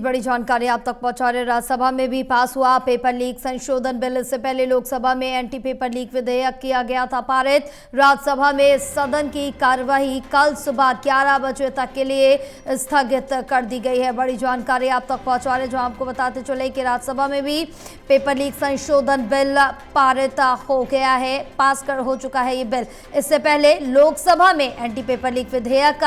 बड़ी जानकारी आप तक पहुंचा रहे। राज्यसभा में भी पास हुआ पेपर लीक संशोधन बिल। इससे पहले लोकसभा में एंटी पेपर लीक विधेयक किया गया था पारित। राज्यसभा में सदन की कार्यवाही कल सुबह 11 बजे तक के लिए स्थगित कर दी गई है। बड़ी जानकारी आप तक पहुंचा रहे, जो आपको बताते चले कि राज्यसभा में भी पेपर लीक संशोधन बिल पारित हो गया है, हो चुका है ये बिल। इससे पहले लोकसभा में एंटी पेपर लीक विधेयक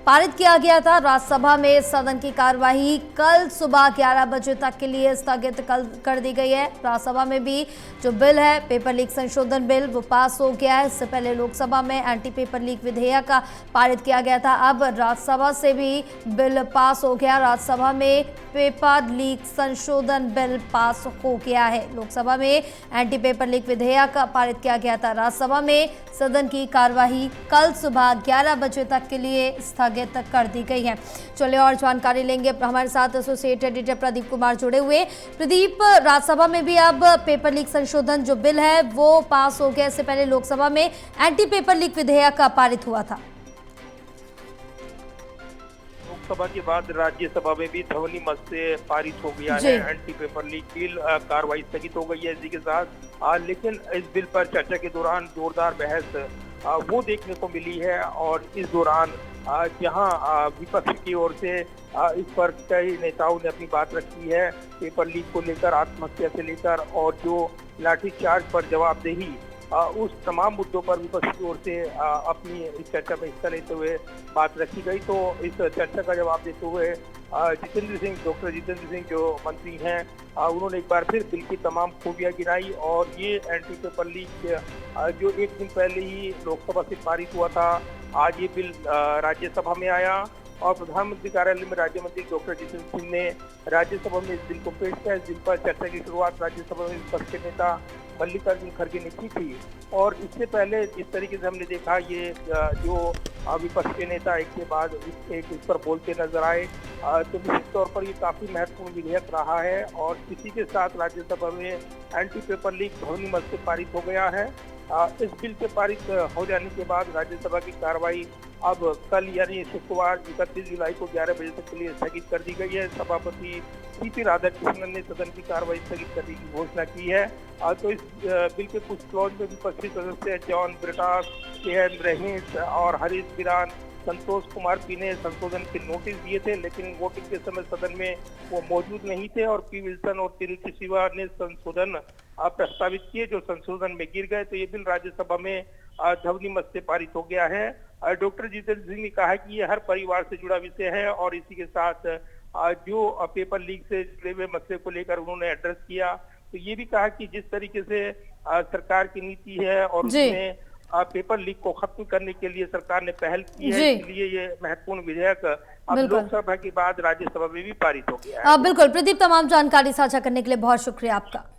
पारित किया गया था। राज्यसभा में सदन की कार्यवाही कल सुबह 11 बजे तक के लिए स्थगित कर दी गई है। राज्यसभा में भी जो बिल है पेपर लीक संशोधन बिल वो पास हो गया है। इससे पहले लोकसभा में एंटी पेपर लीक विधेयक पारित किया गया था। अब राज्यसभा से भी बिल पास हो गया। राज्यसभा में पेपर लीक संशोधन बिल पास हो गया है। लोकसभा में एंटी पेपर लीक विधेयक पारित किया गया था। राज्यसभा में सदन की कार्यवाही कल सुबह 11 बजे तक के लिए स्थगित कर दी गई है। चलिए और जानकारी लेंगे। हमारे साथ एसोसिएट एडिटर प्रदीप कुमार जुड़े हुए। प्रदीप, राज्यसभा में भी अब पेपर लीक संशोधन जो बिल है वो पास हो गया। इससे पहले लोकसभा में एंटी पेपर लीक विधेयक पारित हुआ था। लोकसभा के बाद राज्यसभा में भी ध्वनि मत से पारित हो गया है एंटी पेपर लीक बिल। कार्रवाई स्थगित हो गई है इसी के साथ। लेकिन इस बिल पर चर्चा के दौरान जोरदार बहस वो देखने को मिली है। और इस दौरान जहां विपक्ष की ओर से इस पर कई नेताओं ने अपनी बात रखी है, पेपर लीक को लेकर, आत्महत्या से लेकर और जो लाठीचार्ज पर जवाबदेही, उस तमाम मुद्दों पर विपक्ष की ओर से अपनी इस चर्चा में हिस्सा लेते हुए बात रखी गई। तो इस चर्चा का जवाब देते हुए डॉक्टर जितेंद्र सिंह जो मंत्री हैं, उन्होंने एक बार फिर बिल की तमाम खूबियां गिनाई। और ये एंटी पेपर लीक जो एक दिन पहले ही लोकसभा से पारित हुआ था, आज ये बिल राज्यसभा में आया और प्रधानमंत्री कार्यालय में राज्य मंत्री डॉक्टर जितेंद्र सिंह ने राज्यसभा में इस बिल को पेश किया। इस बिल पर चर्चा की शुरुआत राज्यसभा में विपक्ष के नेता मल्लिकार्जुन खड़गे ने की थी। और इससे पहले जिस तरीके से हमने देखा, ये जो विपक्ष के नेता एक के बाद एक इस पर बोलते नजर आए, तो निश्चित तौर पर ये काफी महत्वपूर्ण विधेयक रहा है। और इसी के साथ राज्यसभा में एंटी पेपर लीक ध्वनि मत से पारित हो गया है। इस बिल के पारित हो जाने के बाद राज्यसभा की कार्रवाई अब कल यानी शुक्रवार 31 जुलाई को 11 बजे तक के लिए स्थगित कर दी गई है। सभापति सीपी राधाकृष्णन ने सदन की कार्रवाई स्थगित करने की घोषणा की है। तो इस बिल के कुछ क्लॉज में विपक्षी सदस्य जॉन ब्रिटास, के.एम. रहीस और हरीश बिरान, संतोष कुमार पी ने संशोधन के नोटिस दिए थे, लेकिन वोटिंग के समय सदन में वो मौजूद नहीं थे। और पी विल्सन और तिरुचि शिवा ने संशोधन प्रस्तावित किए, जो संशोधन में गिर गए। तो ये बिल राज्यसभा में ध्वनि मत से पारित हो गया है। डॉक्टर जितेंद्र सिंह ने कहा कि ये हर परिवार से जुड़ा विषय है। और इसी के साथ जो पेपर लीक से जुड़े हुए मसले को लेकर उन्होंने एड्रेस किया, तो ये भी कहा कि जिस तरीके से सरकार की नीति है और उसमें पेपर लीक को खत्म करने के लिए सरकार ने पहल की है, इसलिए ये महत्वपूर्ण विधेयक अब लोकसभा के बाद राज्यसभा में भी पारित हो गया है। बिल्कुल प्रदीप, तमाम जानकारी साझा करने के लिए बहुत शुक्रिया आपका।